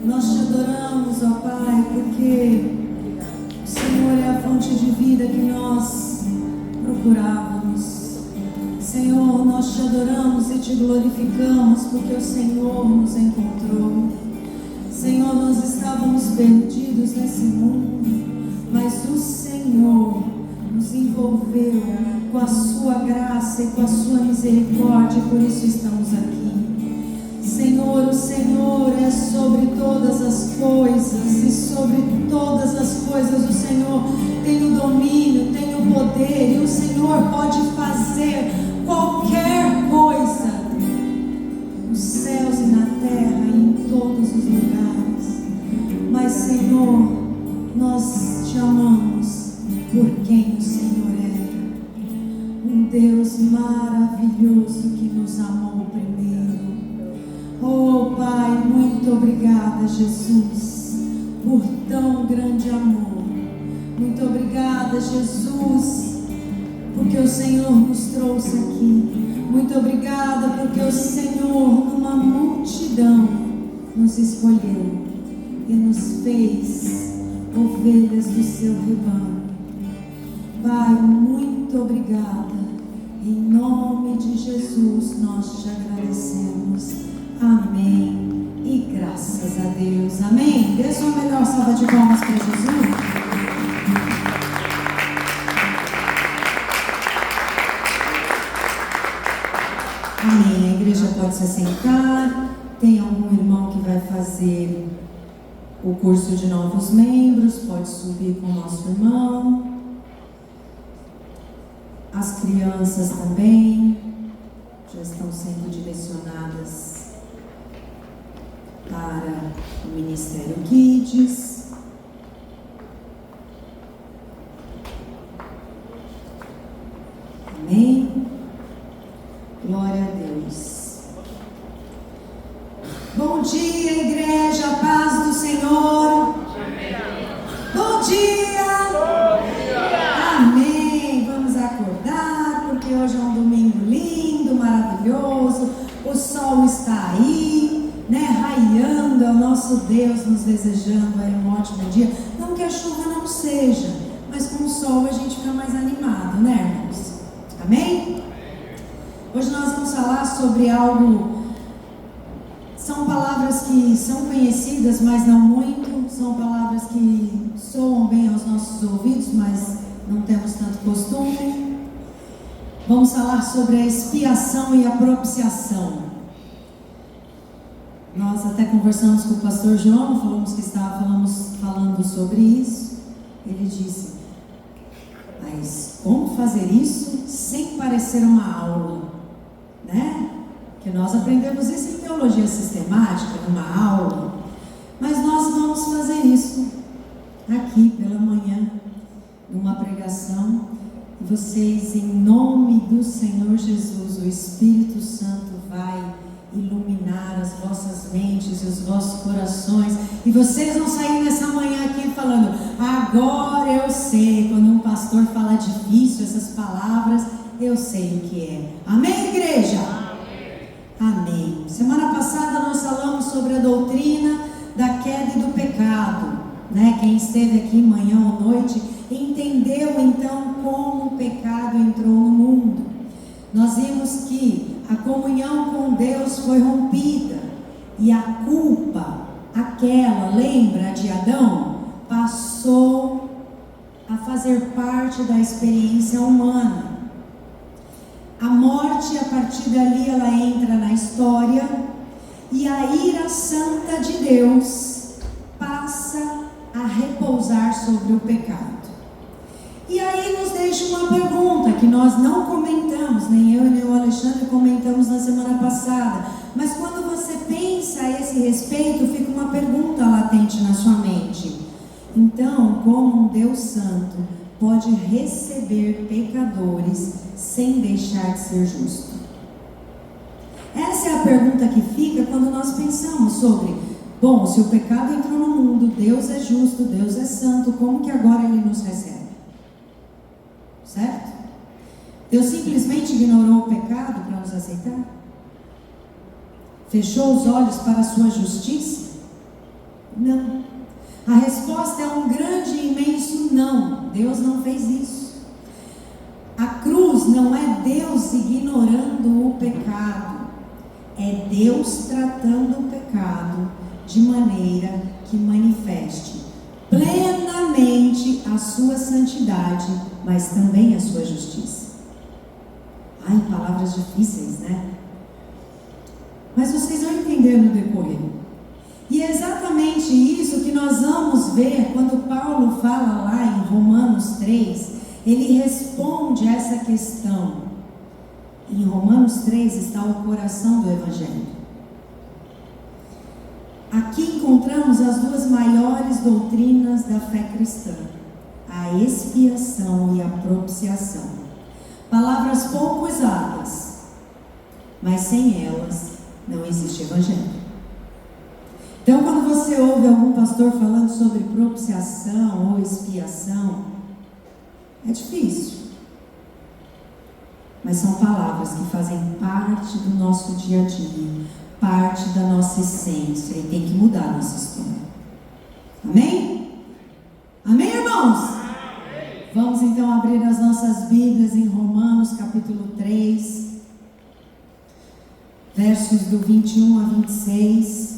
Nós te adoramos, ó Pai, porque o Senhor é a fonte de vida que nós procurávamos. Senhor, nós te adoramos e te glorificamos porque o Senhor nos encontrou. Senhor, nós estávamos perdidos nesse mundo, mas o Senhor nos envolveu com a sua graça e com a sua misericórdia, e por isso estamos aqui. Senhor, o Senhor é sobre todas as coisas, e sobre todas as coisas o Senhor tem o domínio, tem o poder, e o Senhor pode fazer qualquer coisa nos céus e na terra e em todos os lugares. Mas, Senhor, nós te amamos por quem o Senhor é, um Deus maravilhoso que nos amou primeiro. Oh Pai, muito obrigada, Jesus, por tão grande amor. Muito obrigada, Jesus, porque o Senhor nos trouxe aqui. Muito obrigada porque o Senhor, numa multidão, nos escolheu e nos fez ovelhas do seu rebanho. Pai, muito obrigada. Em nome de Jesus nós te agradecemos. Amém. E graças a Deus. Amém. Dê sua melhor salva de palmas para Jesus. Amém. A igreja pode se assentar. Tem algum irmão que vai fazer o curso de novos membros? Pode subir com o nosso irmão. As crianças também já estão sendo direcionadas para o Ministério Kids. Amém? Glória a Deus. Bom dia, igreja, paz do Senhor. Bom dia. Amém. Vamos acordar, porque hoje é um domingo lindo, maravilhoso. O sol está aí, né, raiando, é o nosso Deus nos desejando aí um ótimo dia. Não que a chuva não seja, mas com o sol a gente fica mais animado, né, irmãos? Amém? Hoje nós vamos falar sobre algo. São palavras que são conhecidas, mas não muito. São palavras que soam bem aos nossos ouvidos, mas não temos tanto costume. Vamos falar sobre a expiação e a propiciação. Nós até conversamos com o pastor João, falamos que estávamos falando sobre isso. Ele disse: mas como fazer isso sem parecer uma aula, né? Que nós aprendemos isso em teologia sistemática, numa aula. Mas nós vamos fazer isso aqui pela manhã, numa pregação. E vocês, em nome do Senhor Jesus, o Espírito Santo vai iluminar as vossas mentes e os vossos corações, e vocês vão sair nessa manhã aqui falando: agora eu sei. Quando um pastor fala difícil essas palavras, eu sei o que é. Amém, igreja? Amém. Semana passada nós falamos sobre a doutrina da queda e do pecado, né? Quem esteve aqui manhã ou noite entendeu então como o pecado entrou no mundo. Nós vimos que a comunhão com Deus foi rompida e a culpa, aquela, lembra de Adão, passou a fazer parte da experiência humana. A morte, a partir dali, ela entra na história, e a ira santa de Deus passa a repousar sobre o pecado. E aí nos deixa uma pergunta que nós não comentamos, nem eu e nem o Alexandre comentamos na semana passada, mas quando você pensa a esse respeito, fica uma pergunta latente na sua mente. Então, como um Deus santo pode receber pecadores sem deixar de ser justo? Essa é a pergunta que fica quando nós pensamos sobre: bom, se o pecado entrou no mundo, Deus é justo, Deus é santo, como que agora Ele nos recebe? Certo? Deus simplesmente ignorou o pecado para nos aceitar? Fechou os olhos para a sua justiça? Não. A resposta é um grande e imenso não. Deus não fez isso. A cruz não é Deus ignorando o pecado. É Deus tratando o pecado de maneira que manifeste plenamente a sua santidade, mas também a sua justiça. Ai, palavras difíceis, né? Mas vocês vão entender no decorrer. E é exatamente isso que nós vamos ver quando Paulo fala lá em Romanos 3. Ele responde essa questão. Em Romanos 3 está o coração do Evangelho. Aqui encontramos as duas maiores doutrinas da fé cristã: a expiação e a propiciação. Palavras pouco usadas, mas sem elas não existe Evangelho. Então, quando você ouve algum pastor falando sobre propiciação ou expiação, é difícil. Mas são palavras que fazem parte do nosso dia a dia, parte da nossa essência, e tem que mudar a nossa história. Amém? Amém, irmãos? Amém. Vamos então abrir as nossas Bíblias em Romanos capítulo 3, versos do 21 a 26.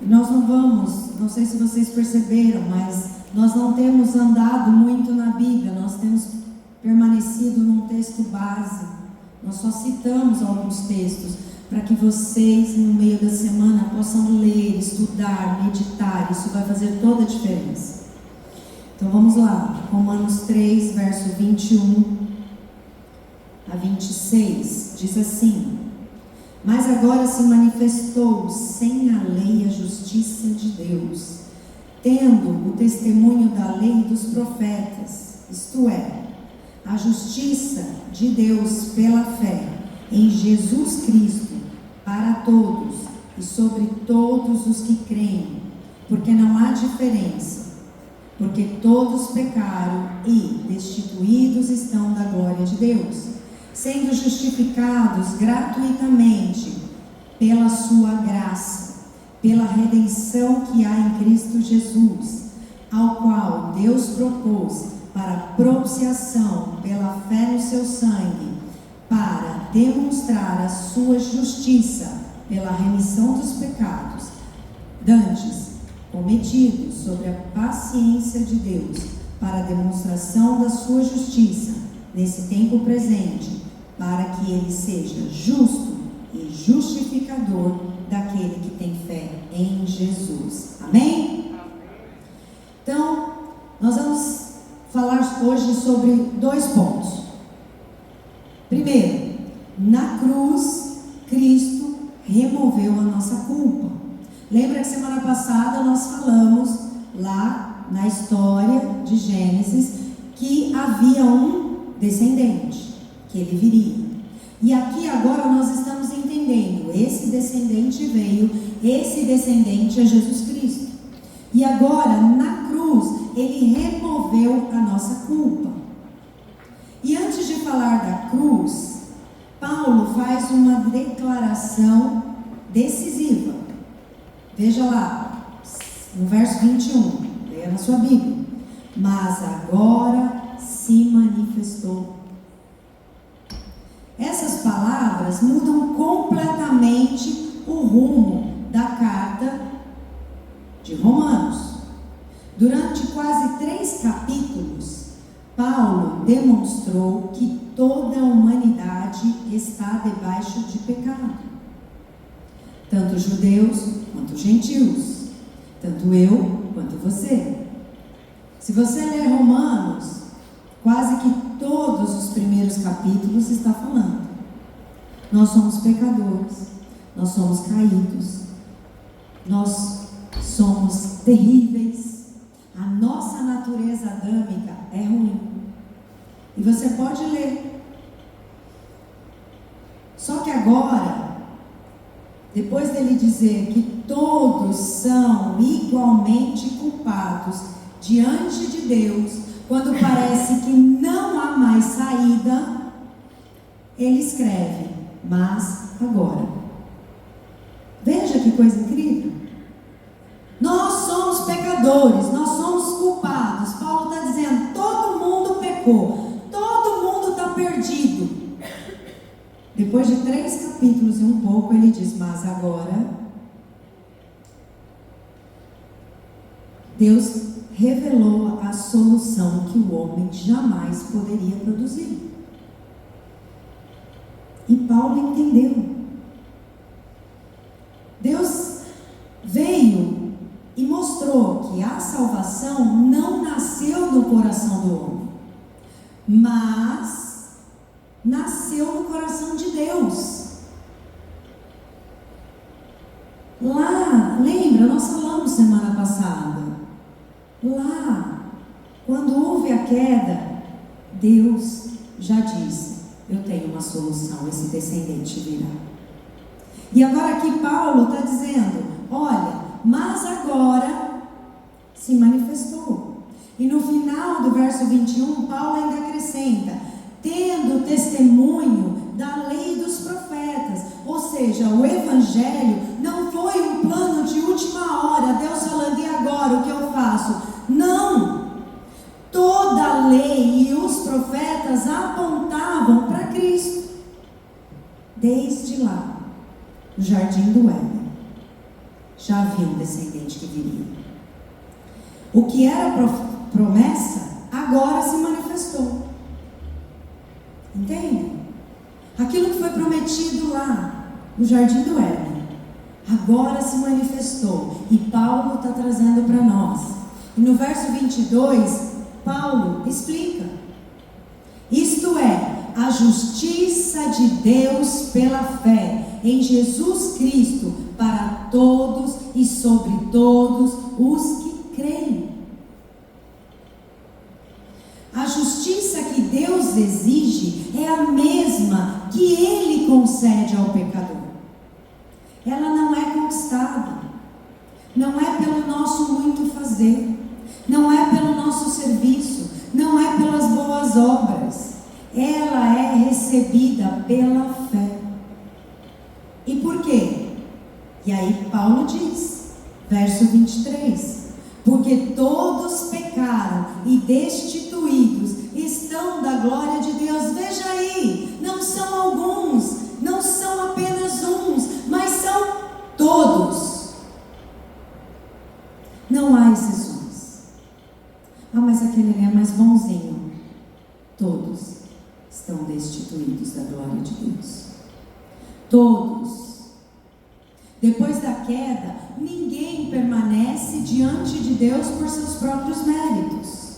Nós não vamos, não sei se vocês perceberam, mas nós não temos andado muito na Bíblia, nós temos permanecido num texto base. Nós só citamos alguns textos para que vocês, no meio da semana, possam ler, estudar, meditar. Isso vai fazer toda a diferença. Então vamos lá, Romanos 3, verso 21 a 26, diz assim: mas agora se manifestou sem a lei a justiça de Deus, tendo o testemunho da lei e dos profetas, isto é, a justiça de Deus pela fé em Jesus Cristo, para todos e sobre todos os que creem, porque não há diferença, porque todos pecaram e destituídos estão da glória de Deus, sendo justificados gratuitamente pela sua graça, pela redenção que há em Cristo Jesus, ao qual Deus propôs para propiciação pela fé no seu sangue, para demonstrar a sua justiça pela remissão dos pecados, dantes cometidos sobre a paciência de Deus, para a demonstração da sua justiça nesse tempo presente, para que ele seja justo e justificador daquele que tem fé em Jesus. Amém? Então, nós vamos falar hoje sobre 2 pontos. Primeiro, na cruz, Cristo removeu a nossa culpa. Lembra que semana passada nós falamos lá na história de Gênesis que havia um descendente, que ele viria. E aqui agora nós estamos entendendo, esse descendente veio, esse descendente é Jesus Cristo. E agora, na cruz, ele removeu a nossa culpa. E antes de falar da cruz, Paulo faz uma declaração decisiva. Veja lá, no verso 21, leia na sua Bíblia. Mas agora se manifestou. Essas palavras mudam completamente o rumo da carta de Romanos. Durante quase 3 capítulos, Paulo demonstrou que toda a humanidade está debaixo de pecado. Tanto judeus quanto gentios. Tanto eu quanto você. Se você ler Romanos, quase que todos os primeiros capítulos está falando. Nós somos pecadores, nós somos caídos, nós somos terríveis, a nossa natureza adâmica é ruim. E você pode ler. Só que agora, depois dele dizer que todos são igualmente culpados diante de Deus, quando parece que não há mais saída, ele escreve, mas agora. Veja que que coisa incrível? Nós somos pecadores, nós somos culpados. Paulo está dizendo, todo mundo pecou, todo mundo está perdido. Depois de 3 capítulos e um pouco, ele diz, mas agora Deus revelou a solução que o homem jamais poderia produzir. E Paulo entendeu. Deus veio e mostrou que a salvação não nasceu no coração do homem, mas nasceu no coração de Deus. Lá, lembra, nós falamos semana passada, lá, quando houve a queda, Deus já disse, eu tenho uma solução, esse descendente virá. E agora aqui Paulo está dizendo, olha, mas agora se manifestou. E no final do verso 21, Paulo ainda acrescenta, tendo testemunho da lei dos profetas. Ou seja, o evangelho não foi um plano de última hora, Deus falando, e agora o que eu faço? Não! Toda a lei e os profetas apontavam para Cristo. Desde lá, no jardim do Éden, já havia um descendente que viria. O que era promessa, agora se manifestou. Entende? Aquilo que foi prometido lá, no jardim do Éden, agora se manifestou. E Paulo está trazendo para nós. E no verso 22, Paulo explica. Isto é, a justiça de Deus pela fé em Jesus Cristo para todos e sobre todos os que creem. A justiça que Deus exige é a mesma que Ele concede ao pecador. Ela não é conquistada, não é pelo nosso muito fazer, não é pelo nosso serviço, não é pelas boas obras. Ela é recebida pela fé. E por quê? E aí Paulo diz, verso 23, porque todos pecaram e destituídos estão da glória de Deus. Veja aí, não são alguns, não são apenas uns, mas são todos. Não há exceções. Ah, mas aquele ali é mais bonzinho. Todos estão destituídos da glória de Deus. Todos. Depois da queda, ninguém permanece diante de Deus por seus próprios méritos.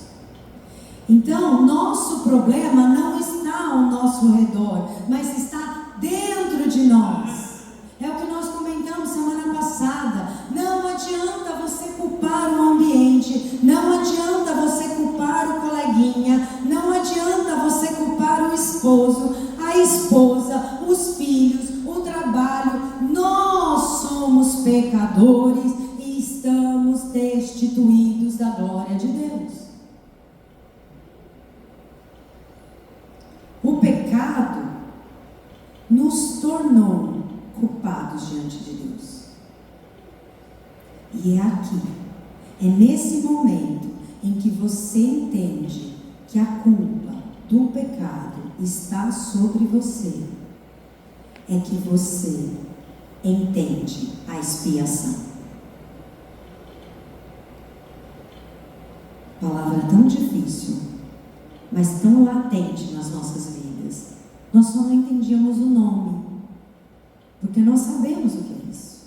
Então, nosso problema não está ao nosso redor, mas está dentro de nós. É o que nós comentamos semana passada. Não adianta você culpar o ambiente, não adianta você culpar o coleguinha, não adianta você culpar o esposo, a esposa, os filhos, o trabalho. Nós somos pecadores e estamos destituídos da glória de Deus. O pecado nos tornou culpados diante de Deus. E é aqui, é nesse momento em que você entende que a culpa do pecado está sobre você, é que você entende a expiação. Palavra tão difícil, mas tão latente nas nossas vidas. Nós só não entendíamos o nome, porque nós sabemos o que é isso.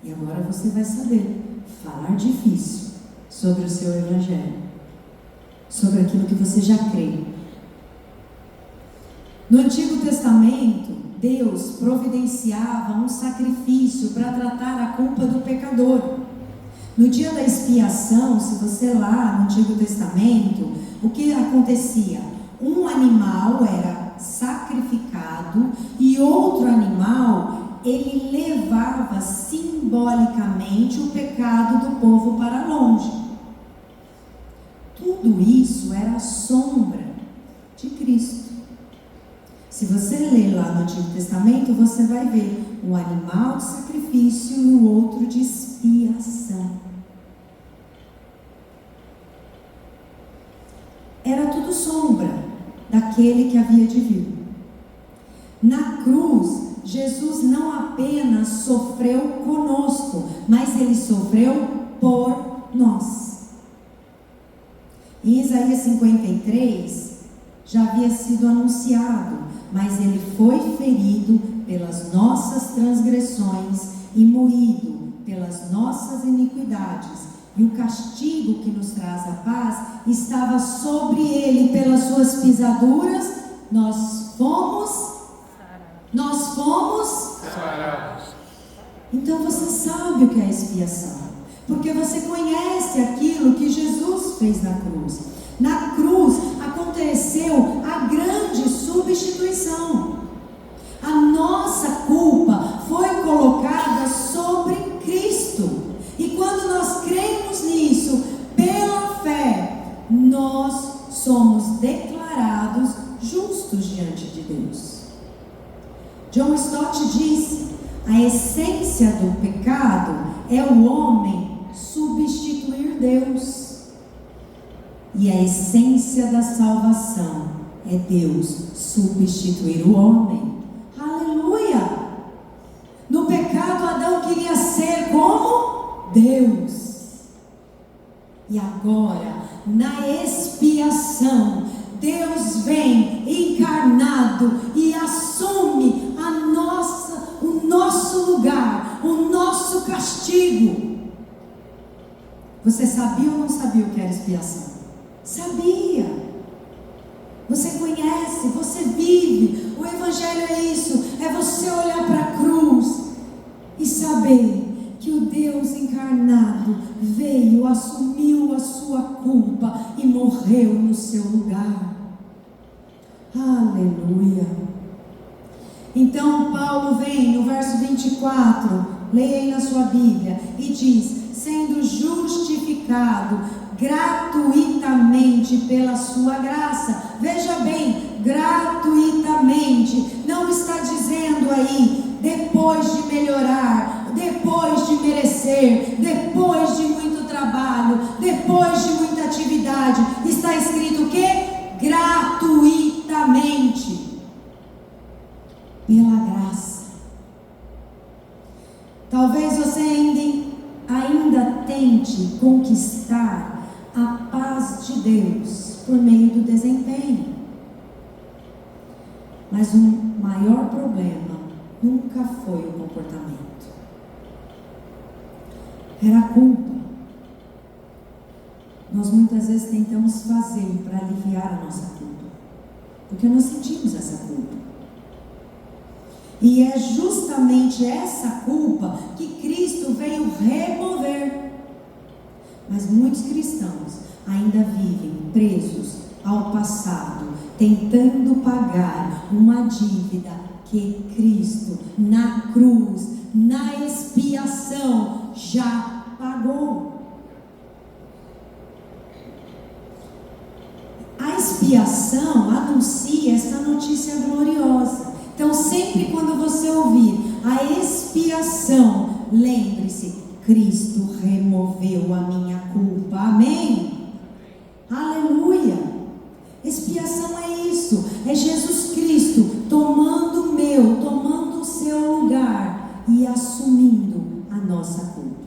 E agora você vai saber falar difícil sobre o seu evangelho, sobre aquilo que você já crê. No Antigo Testamento, Deus providenciava um sacrifício para tratar a culpa do pecador. No dia da expiação, se você lá no Antigo Testamento, o que acontecia? Um animal era sacrificado e outro animal, ele levava simbolicamente o pecado do povo para longe. Tudo isso era a sombra de Cristo. Se você ler lá no Antigo Testamento, você vai ver um animal de sacrifício sacrifício e o outro de expiação. Era tudo sombra daquele que havia de vir. Na cruz, Jesus não apenas sofreu conosco, mas ele sofreu por nós. Em Isaías 53, já havia sido anunciado, mas ele foi ferido pelas nossas transgressões e moído pelas nossas iniquidades. E o castigo que nos traz a paz estava sobre ele, pelas suas pisaduras, nós fomos sarados. Então você sabe o que é expiação, porque você conhece aquilo que Jesus fez na cruz. Na cruz aconteceu a grande substituição. A nossa culpa foi colocada sobre Cristo. E quando nós cremos nisso, pela fé, nós somos declarados justos diante de Deus. John Stott disse: a essência do pecado é o homem substituir Deus. E a essência da salvação é Deus substituir o homem. Aleluia! No pecado, Adão queria ser como Deus. E agora, na expiação, Deus vem encarnado e assume o nosso lugar, o nosso castigo. Você sabia ou não sabia o que era expiação? Sabia. Você conhece, você vive. O Evangelho é isso, é você olhar para a cruz e saber que o Deus encarnado veio, assumiu a sua culpa e morreu no seu lugar. Aleluia. Então Paulo vem no verso 24, leia aí na sua Bíblia, e diz: sendo justificado gratuitamente pela sua graça. Veja bem, gratuitamente. Não está dizendo aí depois de melhorar, depois de merecer, depois de muito trabalho, depois de muita atividade. Está escrito o quê? Gratuitamente. Pela graça. Talvez você ainda tente conquistar a paz de Deus por meio do desempenho. Mas o maior problema nunca foi o comportamento. Era a culpa. Nós muitas vezes tentamos fazer para aliviar a nossa culpa, porque nós sentimos essa culpa. E é justamente essa culpa que Cristo veio remover. Mas muitos cristãos ainda vivem presos ao passado, tentando pagar uma dívida que Cristo, na cruz, na expiação, já pagou. A expiação anuncia essa notícia gloriosa. Então, sempre quando você ouvir a expiação, lembre-se: Cristo removeu a minha culpa. Amém? Aleluia! Expiação é isso, é Jesus Cristo tomando o seu lugar e assumindo a nossa culpa.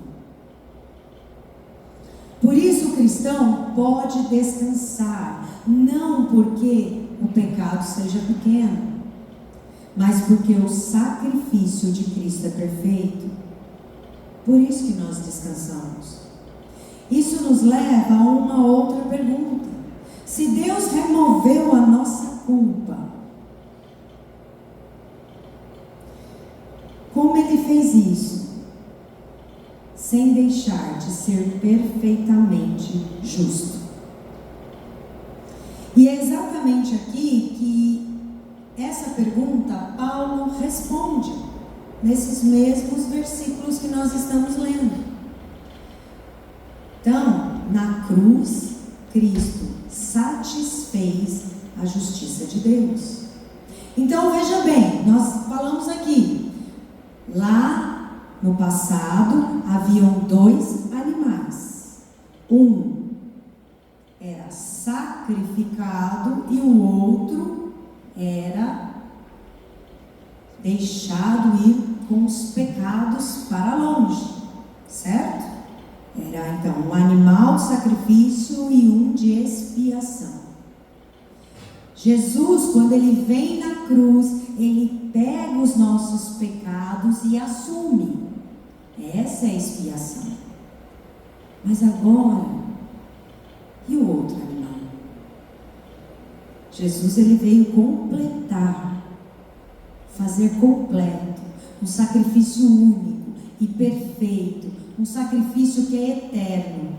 Por isso o cristão pode descansar, não porque o pecado seja pequeno, mas porque o sacrifício de Cristo é perfeito. Por isso que nós descansamos. Isso nos leva a uma outra pergunta: se Deus removeu a nossa culpa, como Ele fez isso? Sem deixar de ser perfeitamente justo. E é exatamente aqui que essa pergunta Paulo responde, nesses mesmos versículos que nós estamos lendo. Então, na cruz, Cristo satisfez a justiça de Deus. Então, veja bem, nós falamos aqui, lá No passado, haviam dois animais. Um era sacrificado e o outro era deixado ir com os pecados para longe, certo? Era então um animal de sacrifício e um de expiação. Jesus, quando ele vem na cruz, ele pega os nossos pecados e assume. Essa é a expiação. Mas agora, e o outro animal? Jesus, ele veio completar, fazer completo, um sacrifício único e perfeito, um sacrifício que é eterno,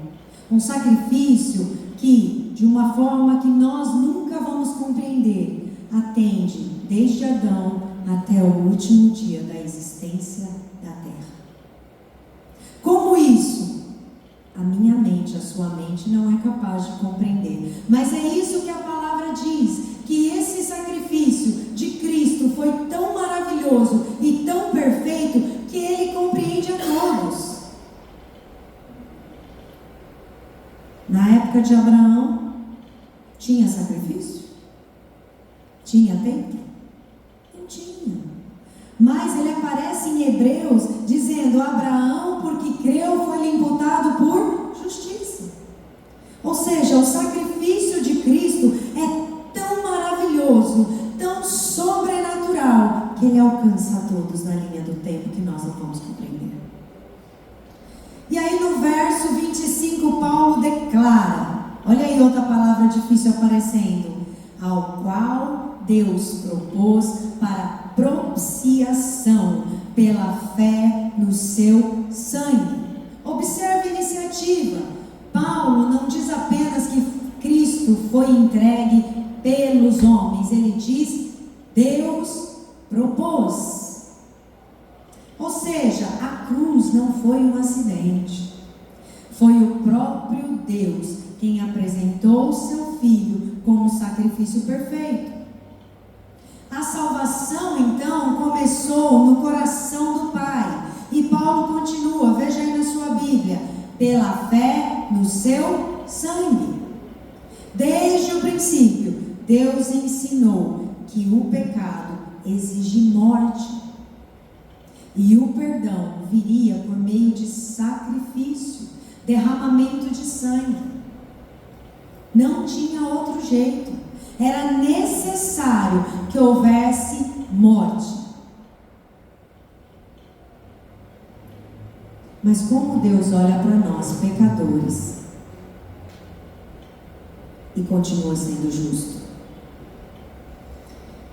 um sacrifício que, de uma forma que nós nunca vamos compreender, atende desde Adão até o último dia da existência da terra. Como isso? A minha mente, a sua mente não é capaz de compreender. Mas é isso que a palavra diz, que esse sacrifício de Cristo foi tão maravilhoso e tão perfeito que ele compreende a todos. Na época de Abraão, tinha sacrifício? Tinha templo? Não tinha. Mas ele aparece em Hebreus dizendo: Abraão, porque creu, foi-lhe imputado por justiça. Ou seja, o sacrifício de Cristo é tão maravilhoso, tão sobrenatural, que ele alcança a todos na linha do tempo que nós não vamos compreender. E aí no verso 25, Paulo declara, olha aí outra palavra difícil aparecendo: ao qual Deus propôs para propiciação pela fé no seu sangue. Observe a iniciativa. Paulo não diz apenas que Cristo foi entregue pelos homens, ele diz: Deus propôs. Ou seja, a cruz não foi um acidente, foi o próprio Deus quem apresentou o seu Filho como sacrifício perfeito. A salvação, então, começou no coração do Pai. E Paulo continua, veja aí na sua Bíblia: pela fé no seu sangue. Desde o princípio, Deus ensinou que o pecado exige morte. E o perdão viria por meio de sacrifício, derramamento de sangue. Não tinha outro jeito. Era necessário que houvesse morte. Mas como Deus olha para nós, pecadores, e continua sendo justo.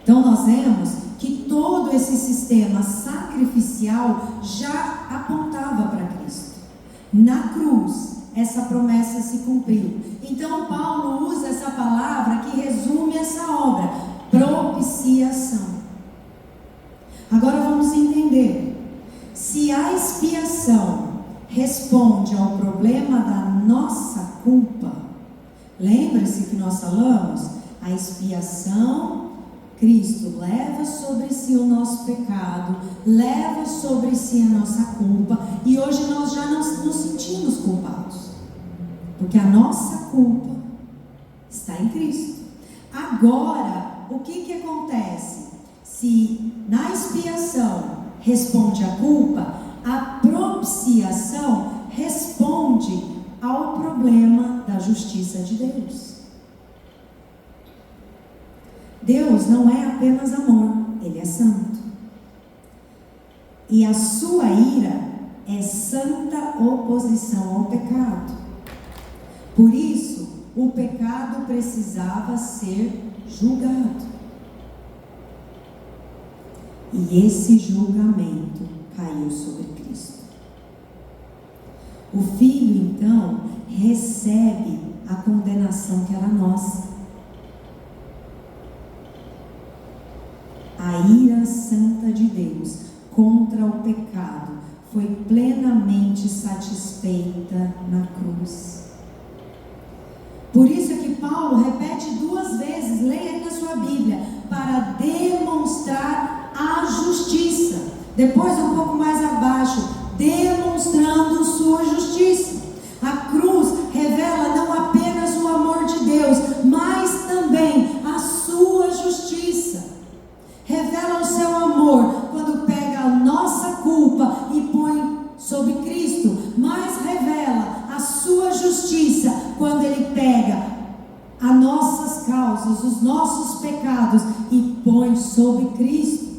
Então nós vemos que todo esse sistema sacrificial já apontava para Cristo. Na cruz, essa promessa se cumpriu. Então Paulo usa essa palavra que resume essa obra: propiciação. Agora vamos entender. Se a expiação responde ao problema da nossa culpa, lembre-se que nós falamos, a expiação, Cristo leva sobre si o nosso pecado, leva sobre si a nossa culpa, e hoje nós já não nos sentimos culpados, porque a nossa culpa está em Cristo. Agora, o que acontece? Se na expiação responde a culpa, a propiciação responde ao problema da justiça de Deus. Deus não é apenas amor, Ele é santo. E a sua ira é santa oposição ao pecado. Por isso, o pecado precisava ser julgado. E esse julgamento caiu sobre Cristo. O Filho, então, recebe a condenação que era nossa. A ira santa de Deus contra o pecado foi plenamente satisfeita na cruz. Por isso é que Paulo repete 2 vezes, leia aí na sua Bíblia, para demonstrar a justiça. Depois, um pouco mais abaixo, nós os nossos pecados e põe sobre Cristo.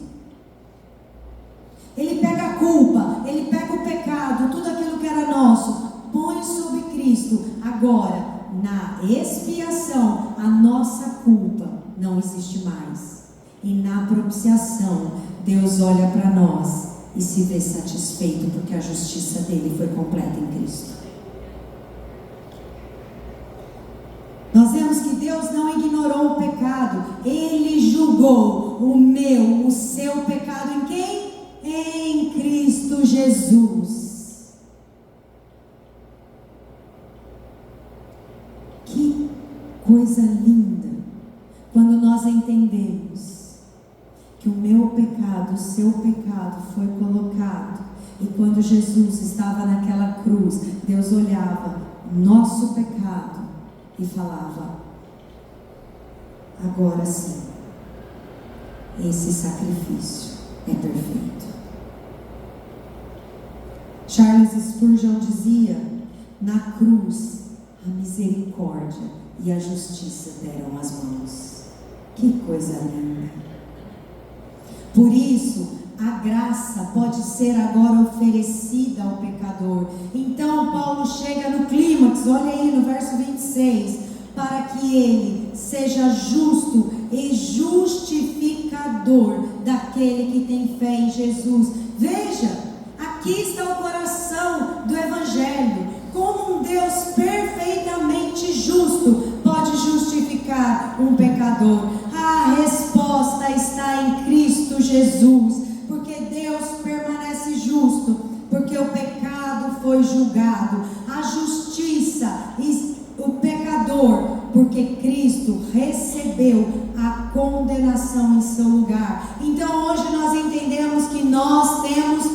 Ele pega a culpa, ele pega o pecado, tudo aquilo que era nosso, põe sobre Cristo. Agora, na expiação, a nossa culpa não existe mais. E na propiciação, Deus olha para nós e se vê satisfeito, porque a justiça dele foi completa em Cristo. Nós vemos que Deus não ignorou o pecado, Ele julgou o meu, o seu pecado em quem? Em Cristo Jesus. Que coisa linda quando nós entendemos que o meu pecado, o seu pecado foi colocado, e quando Jesus estava naquela cruz, Deus olhava nosso pecado e falava: agora sim, esse sacrifício é perfeito. Charles Spurgeon dizia: na cruz a misericórdia e a justiça deram as mãos. Que coisa linda! Por isso, a graça pode ser agora oferecida ao pecador. Então Paulo chega no clímax, olha aí no verso 26, para que ele seja justo e justificador daquele que tem fé em Jesus. Veja, aqui está o coração do Evangelho. Como um Deus perfeitamente justo pode justificar um pecador? A resposta está em Cristo Jesus, porque Deus permanece justo, porque o pecado foi julgado, a justiça e o pecador, porque Cristo recebeu a condenação em seu lugar. Então hoje nós entendemos que nós temos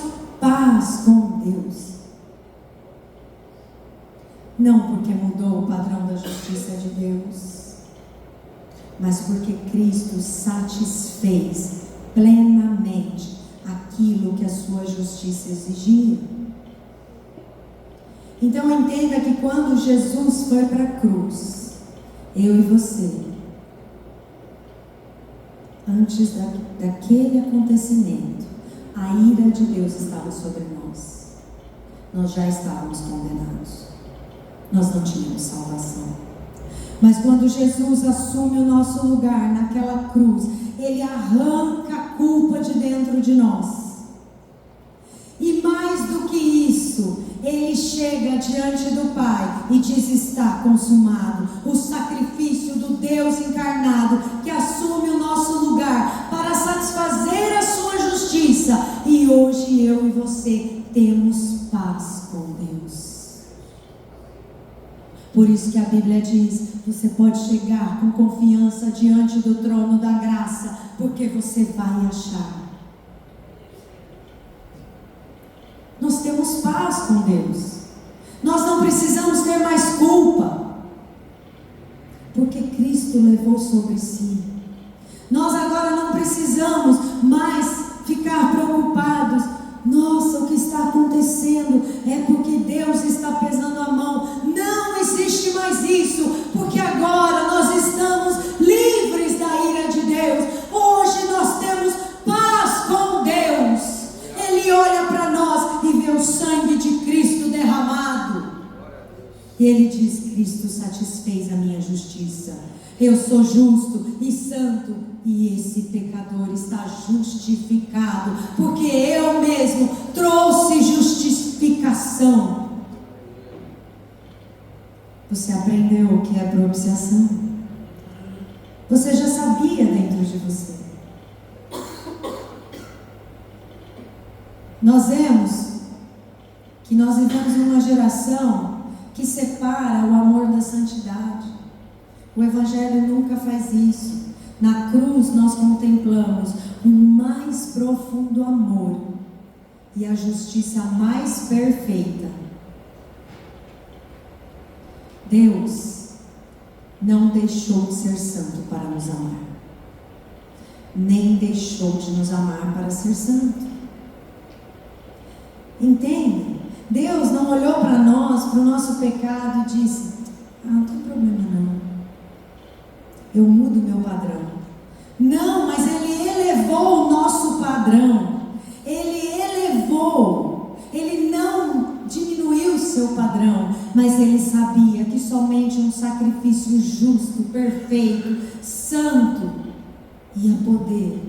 paz com Deus. Não porque mudou o padrão da justiça de Deus, mas porque Cristo satisfez plenamente aquilo que a sua justiça exigia. Então entenda que quando Jesus foi para a cruz, eu e você, antes daquele acontecimento, a ira de Deus estava sobre nós. Nós já estávamos condenados. Nós não tínhamos salvação. Mas quando Jesus assume o nosso lugar naquela cruz, Ele arranca a culpa de dentro de nós. E mais do que isso, Ele chega diante do Pai e diz: está consumado. O sacrifício do Deus encarnado, que assume o nosso lugar para satisfazer a sua justiça. E hoje eu e você temos paz com Deus. Por isso que a Bíblia diz: você pode chegar com confiança diante do trono da graça, porque você vai achar. Nós temos paz com Deus. Nós não precisamos ter mais culpa, porque Cristo levou sobre si. Nós agora não precisamos mais ficar preocupados. Nossa, o que está acontecendo é porque Deus está pesando a mão. Não existe mais isso, porque agora nós estamos livres da ira de Deus. Hoje nós temos paz com Deus. Ele olha para nós e vê o sangue de Cristo derramado. E Ele diz: Cristo satisfez a minha justiça. Eu sou justo e santo, e esse pecador está justificado, porque eu mesmo trouxe justificação. Você aprendeu o que é propiciação? Você já sabia dentro de você. Nós vemos que nós vivemos numa geração que separa o amor da santidade. O Evangelho nunca faz isso. Na cruz nós contemplamos o mais profundo amor e a justiça mais perfeita. Deus não deixou de ser santo para nos amar, nem deixou de nos amar para ser santo. Entende? Deus não olhou para nós, para o nosso pecado e disse: não tem problema não. eu mudo o meu padrão. Não, mas Ele elevou o nosso padrão. Ele elevou. Ele não diminuiu o seu padrão, mas Ele sabia que somente um sacrifício justo, perfeito, santo, ia poder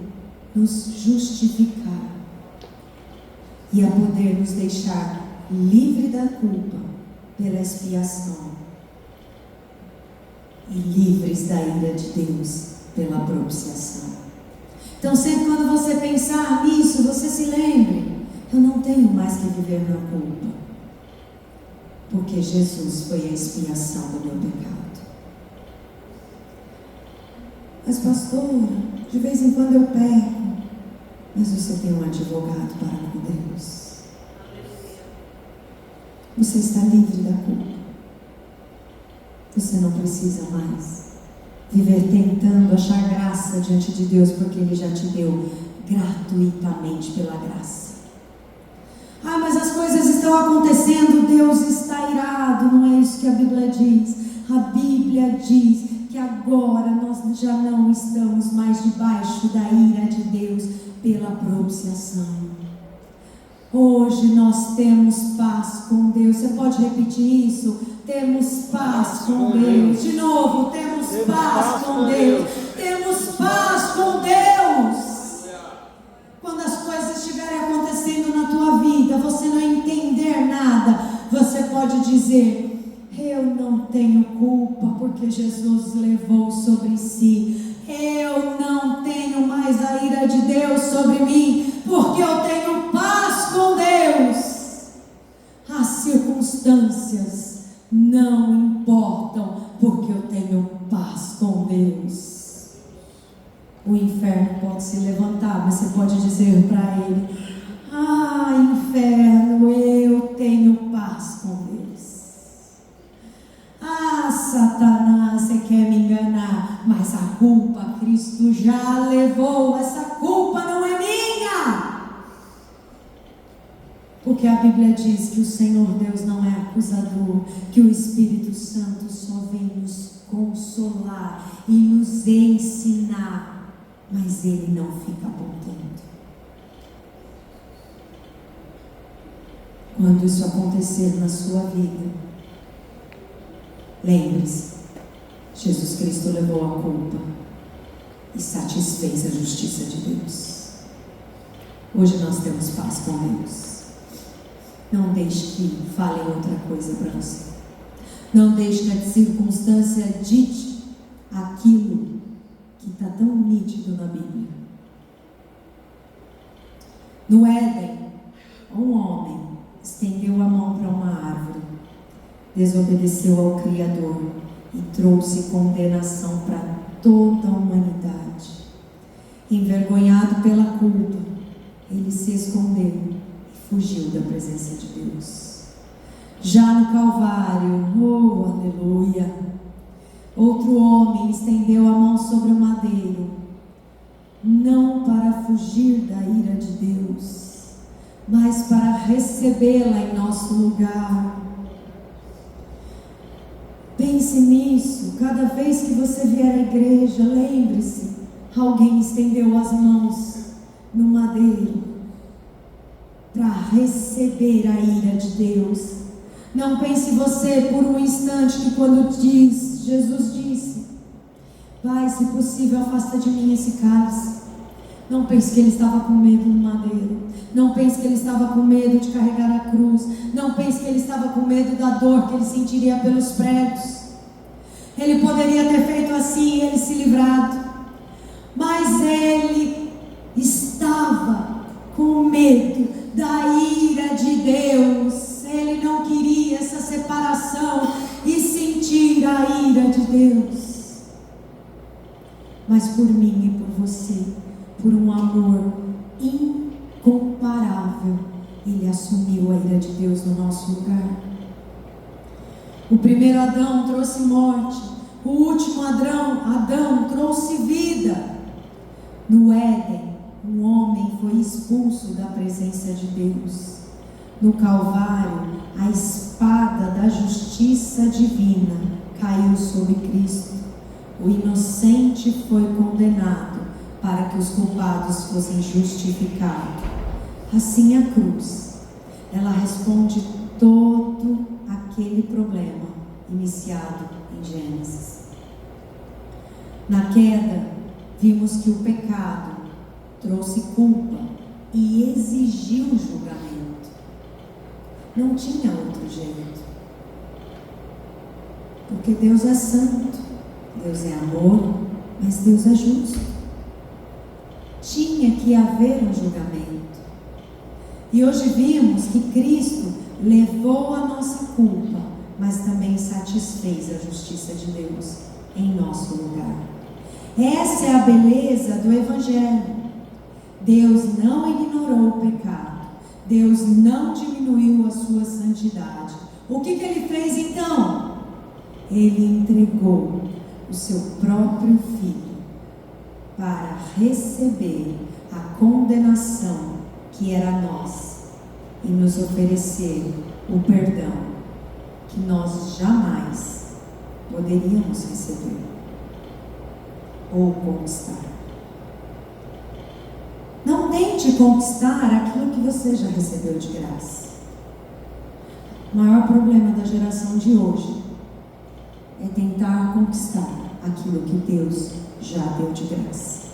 nos justificar, ia poder nos deixar livre da culpa pela expiação e livres da ira de Deus pela propiciação. Então, sempre quando você pensar nisso, você se lembre: eu não tenho mais que viver na culpa, porque Jesus foi a expiação do meu pecado. Mas pastora, de vez em quando eu peco. Mas você tem um advogado para com Deus. Você está livre da culpa. Você não precisa mais viver tentando achar graça diante de Deus, porque Ele já te deu gratuitamente pela graça. Ah, mas as coisas estão acontecendo, Deus está irado. Não é isso que a Bíblia diz. A Bíblia diz que agora nós já não estamos mais debaixo da ira de Deus pela propiciação. Hoje nós temos paz com Deus. Você pode repetir isso? Temos paz com Deus. De novo, temos paz com Deus. Temos paz com Deus. Quando as coisas estiverem acontecendo na tua vida, você não entender nada, você pode dizer: eu não tenho culpa, porque Jesus levou sobre si. Eu não tenho mais a ira de Deus sobre mim, porque eu tenho paz com Deus. As circunstâncias não importam, porque eu tenho paz com Deus. O inferno pode se levantar, mas você pode dizer para ele: ah, inferno, eu tenho paz com Deus. Ah, Satanás, você quer me enganar, mas a culpa Cristo já levou. Essa culpa não é minha. Porque a Bíblia diz que o Senhor Deus não é acusador, que o Espírito Santo só vem nos consolar e nos ensinar, mas Ele não fica apontando. Quando isso acontecer na sua vida, lembre-se, Jesus Cristo levou a culpa e satisfez a justiça de Deus. Hoje nós temos paz com Deus. Não deixe que falem outra coisa para você. Não deixe que a circunstância dite aquilo que está tão nítido na Bíblia. No Éden, um homem estendeu a mão para uma árvore, desobedeceu ao Criador e trouxe condenação para toda a humanidade. Envergonhado pela culpa, ele se escondeu e fugiu da presença de Deus. Já no Calvário, oh aleluia, outro homem estendeu a mão sobre o madeiro, não para fugir da ira de Deus, mas para recebê-la em nosso lugar. Pense nisso. Cada vez que você vier à igreja, lembre-se: alguém estendeu as mãos no madeiro para receber a ira de Deus. Não pense você por um instante que quando Jesus disse: Pai, se possível, afasta de mim esse cálice. Não pense que ele estava com medo no madeiro. Não pense que ele estava com medo de carregar a cruz. Não pense que ele estava com medo da dor que ele sentiria pelos pregos. Ele poderia ter feito assim e ele se livrado. Mas ele estava com medo da ira de Deus. Ele não queria essa separação e sentir a ira de Deus. Mas por mim e por você, por um amor incomparável, ele assumiu a ira de Deus no nosso lugar. O primeiro Adão trouxe morte, o último Adão trouxe vida. No Éden, um homem foi expulso da presença de Deus. No Calvário, a espada da justiça divina caiu sobre Cristo. O inocente foi condenado para que os culpados fossem justificados. Assim a cruz, ela responde todo aquele problema iniciado em Gênesis. Na queda, vimos que o pecado trouxe culpa e exigiu julgamento. Não tinha outro jeito. Porque Deus é santo, Deus é amor, mas Deus é justo. Tinha que haver um julgamento. E hoje vimos que Cristo levou a nossa culpa, mas também satisfez a justiça de Deus em nosso lugar. Essa é a beleza do Evangelho. Deus não ignorou o pecado. Deus não diminuiu a sua santidade. O que Ele fez então? Ele entregou o seu próprio Filho para receber a condenação que era nossa e nos oferecer o perdão que nós jamais poderíamos receber ou conquistar. Não tente conquistar aquilo que você já recebeu de graça. O maior problema da geração de hoje é tentar conquistar aquilo que Deus já deu de graça.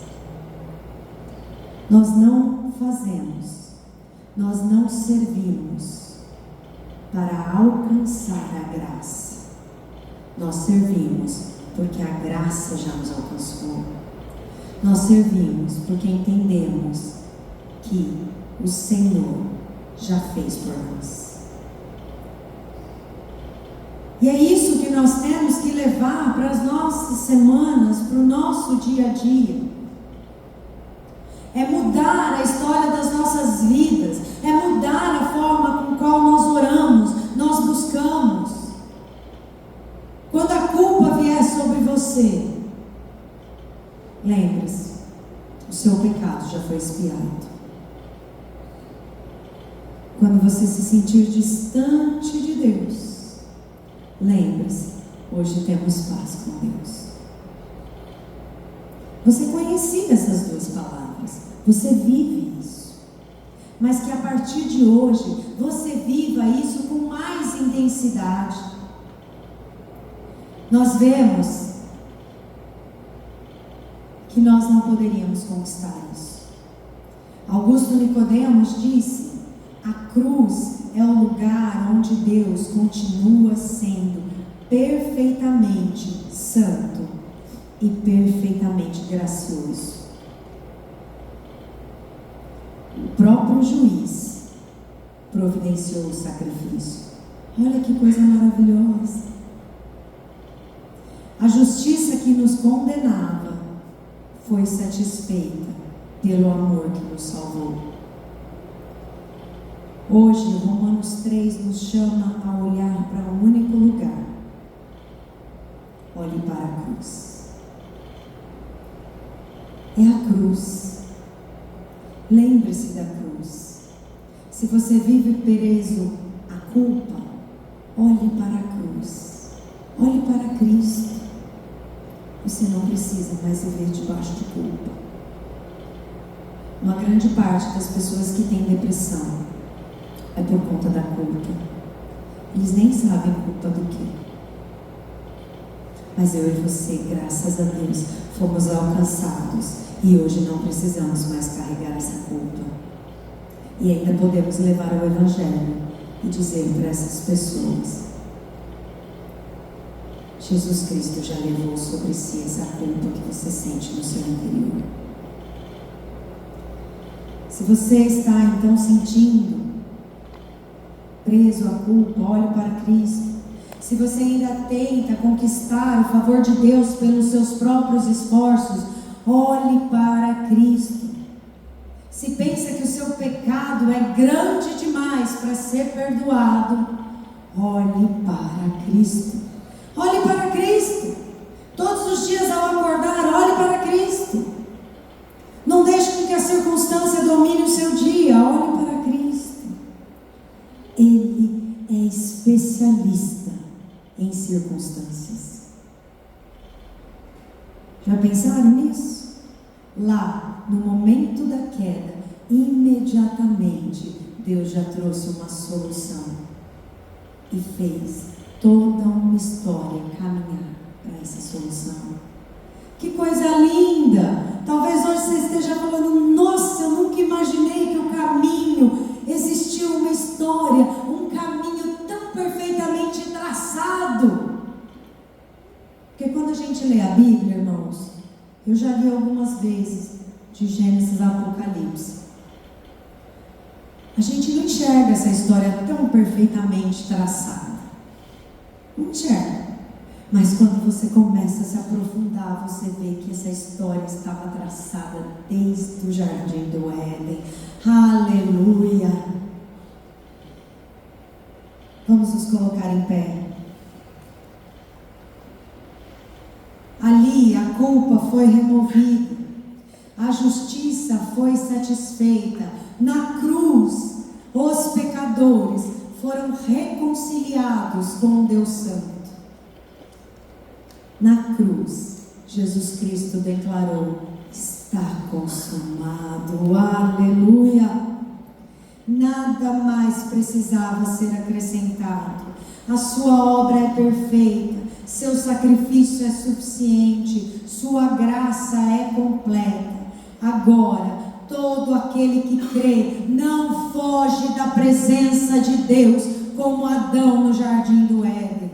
Nós não fazemos, nós não servimos para alcançar a graça. Nós servimos porque a graça já nos alcançou. Nós servimos porque entendemos que o Senhor já fez por nós. E é isso que nós temos que levar para as nossas semanas, para o nosso dia a dia. É mudar a história das nossas vidas. É mudar a forma com qual nós oramos, nós buscamos. Quando a culpa vier sobre você, lembre-se, o seu pecado já foi expiado. Quando você se sentir distante de Deus, lembre-se, hoje temos paz com Deus. Você conhecia essas duas palavras, você vive isso, mas que a partir de hoje, você viva isso com mais intensidade. Nós vemos que nós não poderíamos conquistar isso. Augusto Nicodemos disse: a cruz é o lugar onde Deus continua sendo perfeitamente santo e perfeitamente gracioso. O próprio juiz providenciou o sacrifício. Olha que coisa maravilhosa. A justiça que nos condenava foi satisfeita pelo amor que nos salvou. Hoje, Romanos 3 nos chama a olhar para um único lugar. Olhe para a cruz. É a cruz. Lembre-se da cruz. Se você vive preso à culpa, olhe para a cruz. Olhe para Cristo. Você não precisa mais viver debaixo de culpa. Uma grande parte das pessoas que têm depressão é por conta da culpa. Eles nem sabem culpa do quê. Mas eu e você, graças a Deus, fomos alcançados e hoje não precisamos mais carregar essa culpa. E ainda podemos levar o Evangelho e dizer para essas pessoas: Jesus Cristo já levou sobre si essa culpa que você sente no seu interior. Se você está então sentindo preso à culpa, olhe para Cristo. Se você ainda tenta conquistar o favor de Deus pelos seus próprios esforços, olhe para Cristo. Se pensa que o seu pecado é grande demais para ser perdoado, olhe para Cristo. Olhe para Cristo. Todos os dias ao acordar, olhe para Cristo. Não deixe com que a circunstância domine o seu dia. Olhe para Cristo. Ele é especialista em circunstâncias. Já pensaram nisso? Lá, no momento da queda, imediatamente Deus já trouxe uma solução e fez toda uma história caminhar para essa solução. Que coisa linda! Talvez hoje você esteja falando: nossa, eu nunca imaginei que o caminho, existiu uma história, um caminho tão perfeitamente traçado. Porque quando a gente lê a Bíblia, irmãos, eu já li algumas vezes, de Gênesis a Apocalipse, a gente não enxerga essa história tão perfeitamente traçada. Não enxerga. Mas quando você começa a se aprofundar, você vê que essa história estava traçada desde o Jardim do Éden. Aleluia! Vamos nos colocar em pé. Ali a culpa foi removida, a justiça foi satisfeita. Na cruz, os pecadores foram reconciliados com Deus Santo. Na cruz, Jesus Cristo declarou: está consumado. Aleluia! Nada mais precisava ser acrescentado. A sua obra é perfeita, seu sacrifício é suficiente, sua graça é completa. Agora, todo aquele que crê não foge da presença de Deus, como Adão no Jardim do Éden.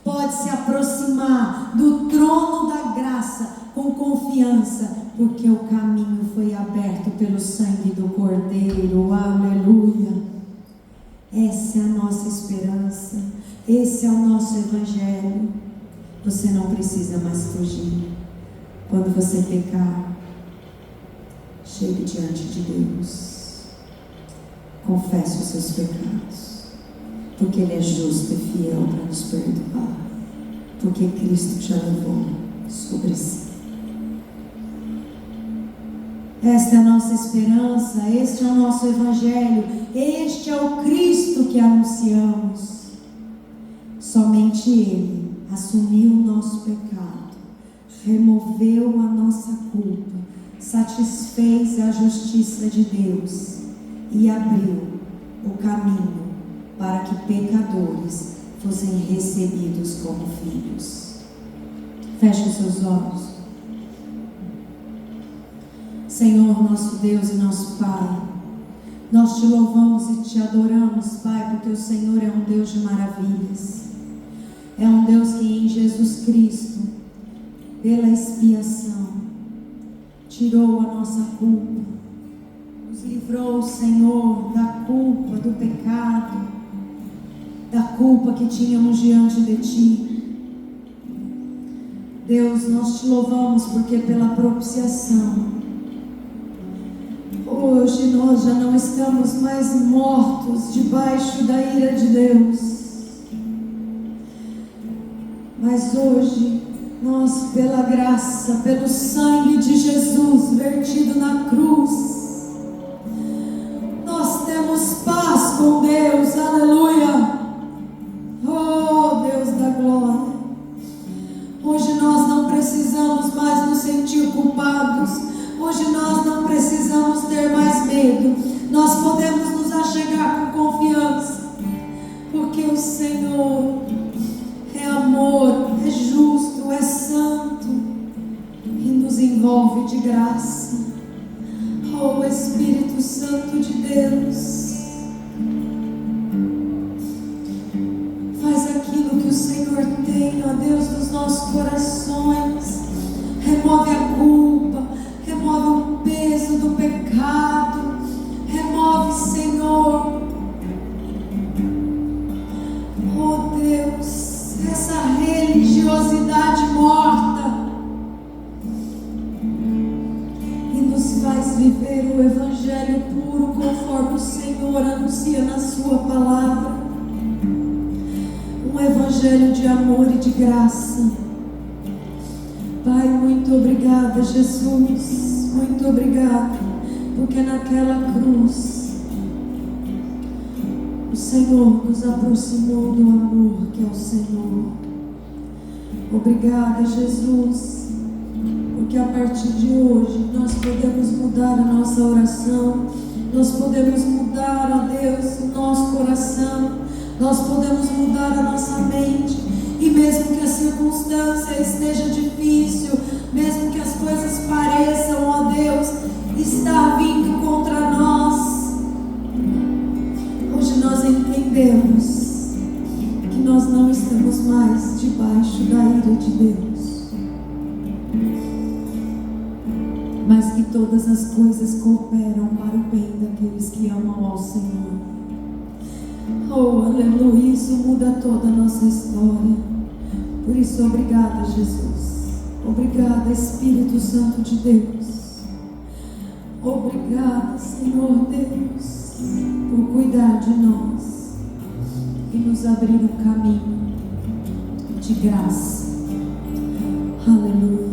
Pode se aproximar do trono da graça com confiança, porque o caminho foi aberto pelo sangue do Cordeiro. Aleluia! Essa é a nossa esperança, esse é o nosso Evangelho. Você não precisa mais fugir. Quando você pecar, chegue diante de Deus, confesse os seus pecados, porque Ele é justo e fiel para nos perdoar, porque Cristo já levou sobre si. Esta é a nossa esperança, este é o nosso Evangelho, este é o Cristo que anunciamos. Somente Ele assumiu o nosso pecado, removeu a nossa culpa, satisfez a justiça de Deus e abriu o caminho para que pecadores fossem recebidos como filhos. Feche os seus olhos. Senhor, nosso Deus e nosso Pai, nós te louvamos e te adoramos, Pai, porque o Senhor é um Deus de maravilhas. É um Deus que em Jesus Cristo, pela expiação, tirou a nossa culpa, nos livrou, Senhor, da culpa, do pecado, da culpa que tínhamos diante de Ti. Deus, nós te louvamos porque pela propiciação, hoje nós já não estamos mais mortos debaixo da ira de Deus. Mas hoje, nós, pela graça, pelo sangue de Jesus vertido na cruz, nós temos paz com Deus. Aleluia! Oh, Deus da glória! Hoje nós não precisamos mais nos sentir culpados. Hoje nós não precisamos ter mais medo. Nós podemos nos achegar com confiança, porque o Senhor é amor, é justo, é santo e nos envolve de graça. Oh, Espírito Santo de Deus, faz aquilo que o Senhor tem, ó Deus, nos nossos corações. Remove a culpa, remove o peso do pecado, remove, Senhor, oh Deus, essa religiosidade morta e nos faz viver o Evangelho puro conforme o Senhor anuncia na sua palavra, um Evangelho de amor e de graça. Pai, muito obrigada, Jesus, muito obrigada, porque naquela cruz o Senhor nos aproximou do amor que é o Senhor. Obrigada, Jesus, porque a partir de hoje nós podemos mudar a nossa oração, nós podemos mudar, ó Deus, o nosso coração, nós podemos mudar a nossa mente, e mesmo que a circunstância esteja difícil, mesmo que as coisas pareçam, ó Deus, estar vindo contra nós, hoje nós entendemos que nós não estamos mais debaixo da ira de Deus, mas que todas as coisas cooperam para o bem daqueles que amam ao Senhor. Oh, aleluia, isso muda toda a nossa história. Por isso, obrigada, Jesus. Obrigada, Espírito Santo de Deus. Obrigada, Senhor Deus, por cuidar de nós e nos abrir um caminho de graça. Aleluia.